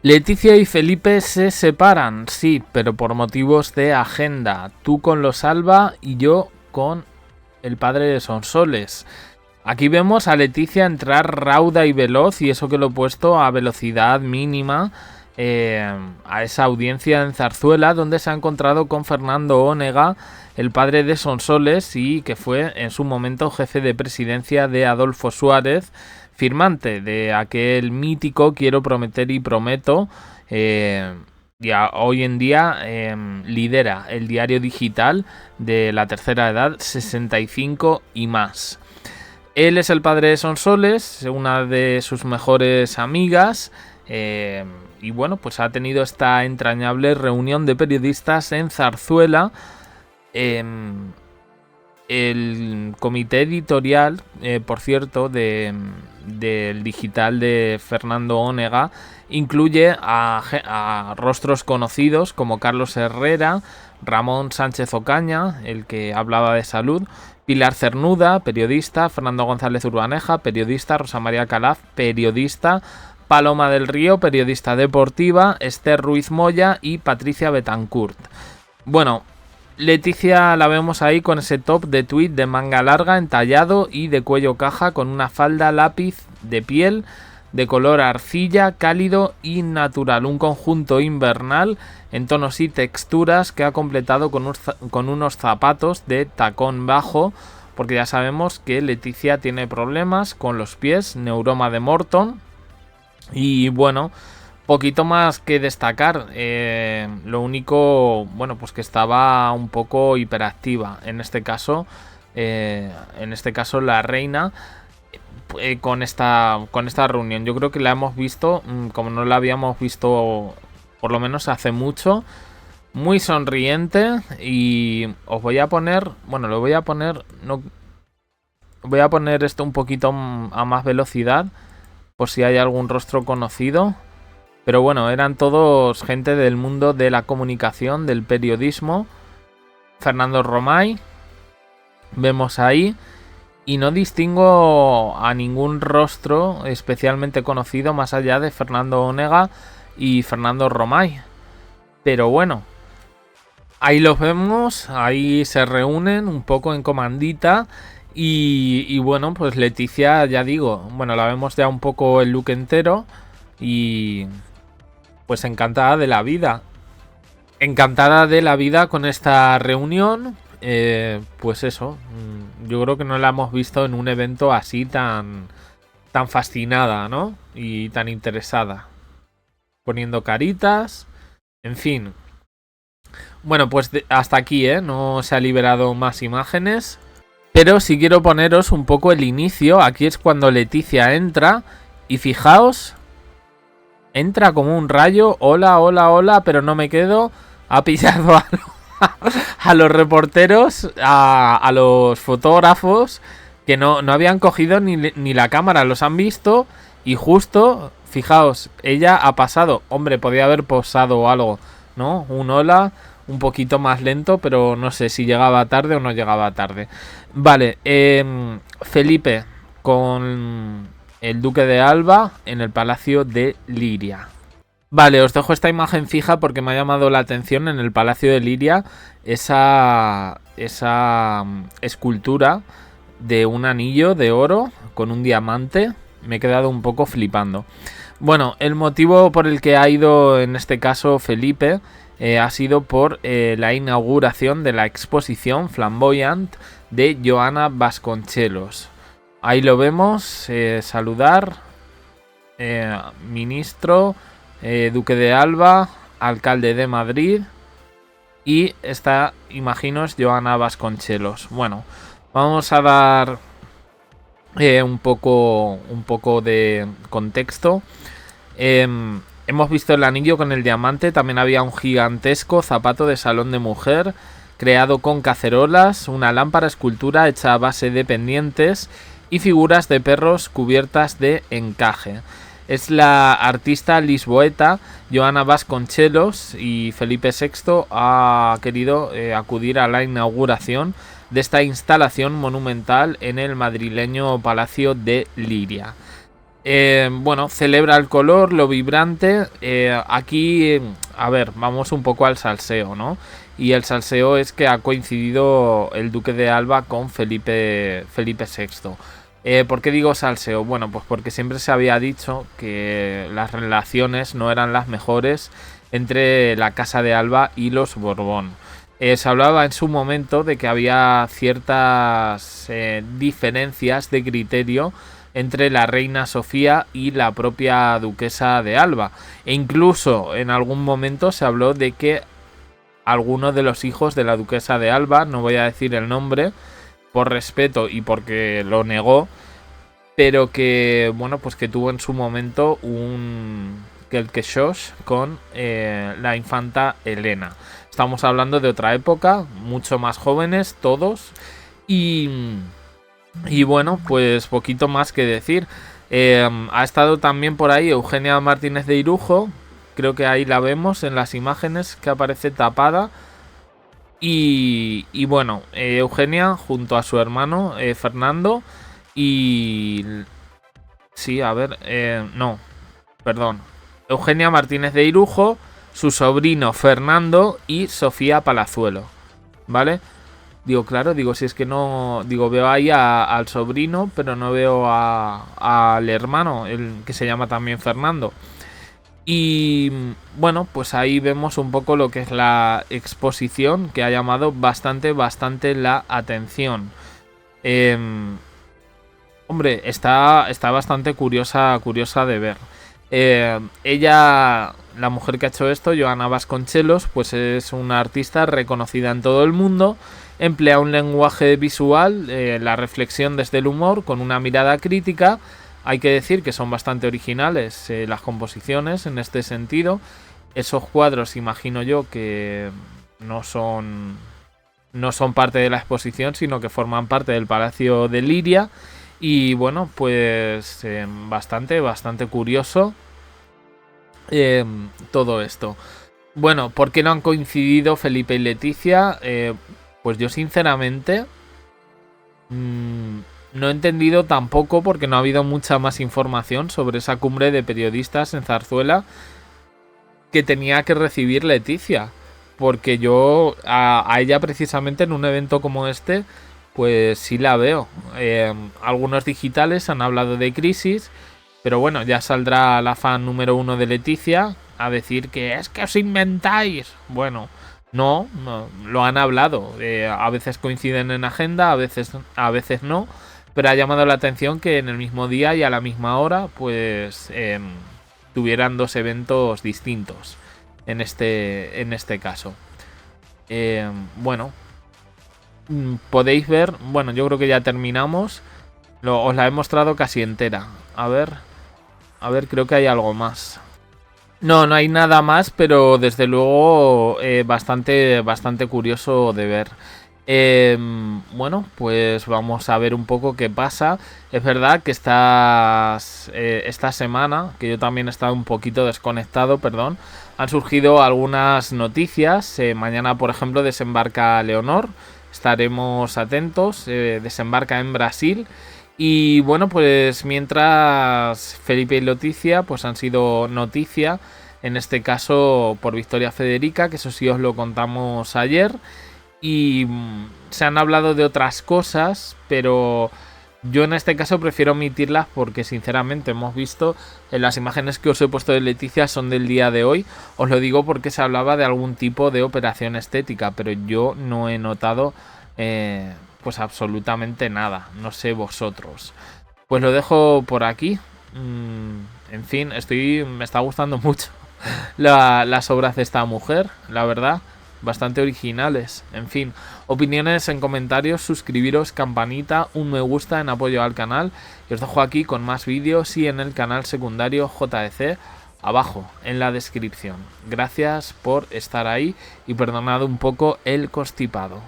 Leticia y Felipe se separan, sí, pero por motivos de agenda. Tú con los Alba y yo con el padre de Sonsoles. Aquí vemos a Leticia entrar rauda y veloz, y eso que lo he puesto a velocidad mínima, a esa audiencia en Zarzuela, donde se ha encontrado con Fernando Onega, el padre de Sonsoles, y que fue en su momento jefe de presidencia de Adolfo Suárez, firmante de aquel mítico Quiero prometer y prometo. Hoy en día lidera el diario digital de la tercera edad, 65 y más. Él es el padre de Sonsoles, una de sus mejores amigas, y bueno, pues ha tenido esta entrañable reunión de periodistas en Zarzuela. El comité editorial, por cierto, del digital de Fernando Onega, incluye a rostros conocidos como Carlos Herrera, Ramón Sánchez Ocaña, el que hablaba de salud, Pilar Cernuda, periodista, Fernando González Urbaneja, periodista, Rosa María Calaf, periodista, Paloma del Río, periodista deportiva, Esther Ruiz Moya y Patricia Betancourt. Bueno, Leticia la vemos ahí con ese top de tweed de manga larga, entallado y de cuello caja, con una falda lápiz de piel de color arcilla, cálido y natural. Un conjunto invernal en tonos y texturas que ha completado con unos zapatos de tacón bajo, porque ya sabemos que Leticia tiene problemas con los pies, neuroma de Morton. Y bueno, poquito más que destacar. Lo único, bueno, pues que estaba un poco hiperactiva. En este caso la reina, con esta reunión. Yo creo que la hemos visto, como no la habíamos visto por lo menos hace mucho, muy sonriente. Y os voy a poner, bueno, lo voy a poner, no, voy a poner esto un poquito a más velocidad, por si hay algún rostro conocido. Pero bueno, eran todos gente del mundo de la comunicación, del periodismo. Fernando Romay, vemos ahí. Y no distingo a ningún rostro especialmente conocido más allá de Fernando Onega y Fernando Romay. Pero bueno, ahí los vemos, ahí se reúnen un poco en comandita. Y bueno, pues Leticia, ya digo, bueno, la vemos ya un poco el look entero. Y pues encantada de la vida. Encantada de la vida con esta reunión. Pues eso, yo creo que no la hemos visto en un evento así tan fascinada, ¿no? Y tan interesada. Poniendo caritas. En fin. Bueno, pues hasta aquí, no se ha liberado más imágenes. Pero sí quiero poneros un poco el inicio. Aquí es cuando Leticia entra. Y fijaos, entra como un rayo. Hola, hola, hola, pero no me quedo. Ha pillado a los reporteros, a los fotógrafos, que no habían cogido ni la cámara. Los han visto y justo, fijaos, ella ha pasado. Hombre, podía haber posado algo, ¿no? Un hola, un poquito más lento, pero no sé si llegaba tarde o no llegaba tarde. Vale, Felipe con el duque de Alba en el palacio de Liria. Vale, os dejo esta imagen fija porque me ha llamado la atención en el palacio de Liria esa escultura de un anillo de oro con un diamante. Me he quedado un poco flipando. Bueno, el motivo por el que ha ido en este caso Felipe ha sido por la inauguración de la exposición Flamboyant de Joana Vasconcelos. Ahí lo vemos, saludar, ministro, duque de Alba, alcalde de Madrid, y esta, imagino, es Joana Vasconcelos. Bueno, vamos a dar un poco de contexto. Hemos visto el anillo con el diamante. También había un gigantesco zapato de salón de mujer creado con cacerolas, una lámpara escultura hecha a base de pendientes y figuras de perros cubiertas de encaje. Es la artista lisboeta Joana Vasconcelos, y Felipe VI ha querido acudir a la inauguración de esta instalación monumental en el madrileño Palacio de Liria. Bueno, celebra el color, lo vibrante. Aquí, a ver, vamos un poco al salseo, ¿no? Y el salseo es que ha coincidido el duque de Alba con Felipe VI. ¿Por qué digo salseo? Bueno, pues porque siempre se había dicho que las relaciones no eran las mejores entre la Casa de Alba y los Borbón. Se hablaba en su momento de que había ciertas diferencias de criterio entre la reina Sofía y la propia duquesa de Alba. E incluso en algún momento se habló de que algunos de los hijos de la duquesa de Alba, no voy a decir el nombre, por respeto y porque lo negó, pero que, bueno, pues que tuvo en su momento un quelquechós con la infanta Elena. Estamos hablando de otra época, mucho más jóvenes todos, y bueno, pues poquito más que decir. Ha estado también por ahí Eugenia Martínez de Irujo, creo que ahí la vemos en las imágenes que aparece tapada. Y bueno, Eugenia junto a su hermano Fernando y... Sí, a ver, no, perdón. Eugenia Martínez de Irujo, su sobrino Fernando y Sofía Palazuelo, ¿vale? Digo, claro, digo, si es que no... Digo, veo ahí al sobrino, pero no veo al hermano, el que se llama también Fernando. Y bueno, pues ahí vemos un poco lo que es la exposición, que ha llamado bastante la atención. Hombre, está bastante curiosa de ver. Ella, la mujer que ha hecho esto, Joana Vasconcelos, pues es una artista reconocida en todo el mundo. Emplea un lenguaje visual, la reflexión desde el humor, con una mirada crítica. Hay que decir que son bastante originales las composiciones en este sentido. Esos cuadros, imagino yo, que no son parte de la exposición, sino que forman parte del Palacio de Liria. Y bueno, pues bastante curioso todo esto. Bueno, ¿por qué no han coincidido Felipe y Leticia? Pues yo sinceramente no he entendido tampoco, porque no ha habido mucha más información sobre esa cumbre de periodistas en Zarzuela que tenía que recibir Leticia. Porque yo a ella precisamente en un evento como este, pues sí la veo. Algunos digitales han hablado de crisis, pero bueno, ya saldrá la fan número 1 de Leticia a decir que es que os inventáis. Bueno, no lo han hablado. A veces coinciden en agenda, a veces no. Pero ha llamado la atención que en el mismo día y a la misma hora, pues tuvieran dos eventos distintos en este caso. Bueno, podéis ver, bueno, yo creo que ya terminamos. Os la he mostrado casi entera. A ver, creo que hay algo más. No hay nada más, pero desde luego bastante curioso de ver. Bueno, pues vamos a ver un poco qué pasa. Es verdad que esta semana, que yo también he estado un poquito desconectado, perdón, han surgido algunas noticias. Mañana, por ejemplo, desembarca Leonor. Estaremos atentos. Desembarca en Brasil. Y bueno, pues mientras Felipe y Leticia pues han sido noticia, en este caso por Victoria Federica, que eso sí os lo contamos ayer. Y se han hablado de otras cosas, pero yo en este caso prefiero omitirlas porque sinceramente hemos visto en las imágenes que os he puesto de Leticia son del día de hoy. Os lo digo porque se hablaba de algún tipo de operación estética, pero yo no he notado pues absolutamente nada. No sé vosotros. Pues lo dejo por aquí. En fin, me está gustando mucho las obras de esta mujer, la verdad. Bastante originales. En fin, opiniones en comentarios, suscribiros, campanita, un me gusta en apoyo al canal. Y os dejo aquí con más vídeos y en el canal secundario JDC abajo en la descripción. Gracias por estar ahí y perdonad un poco el constipado.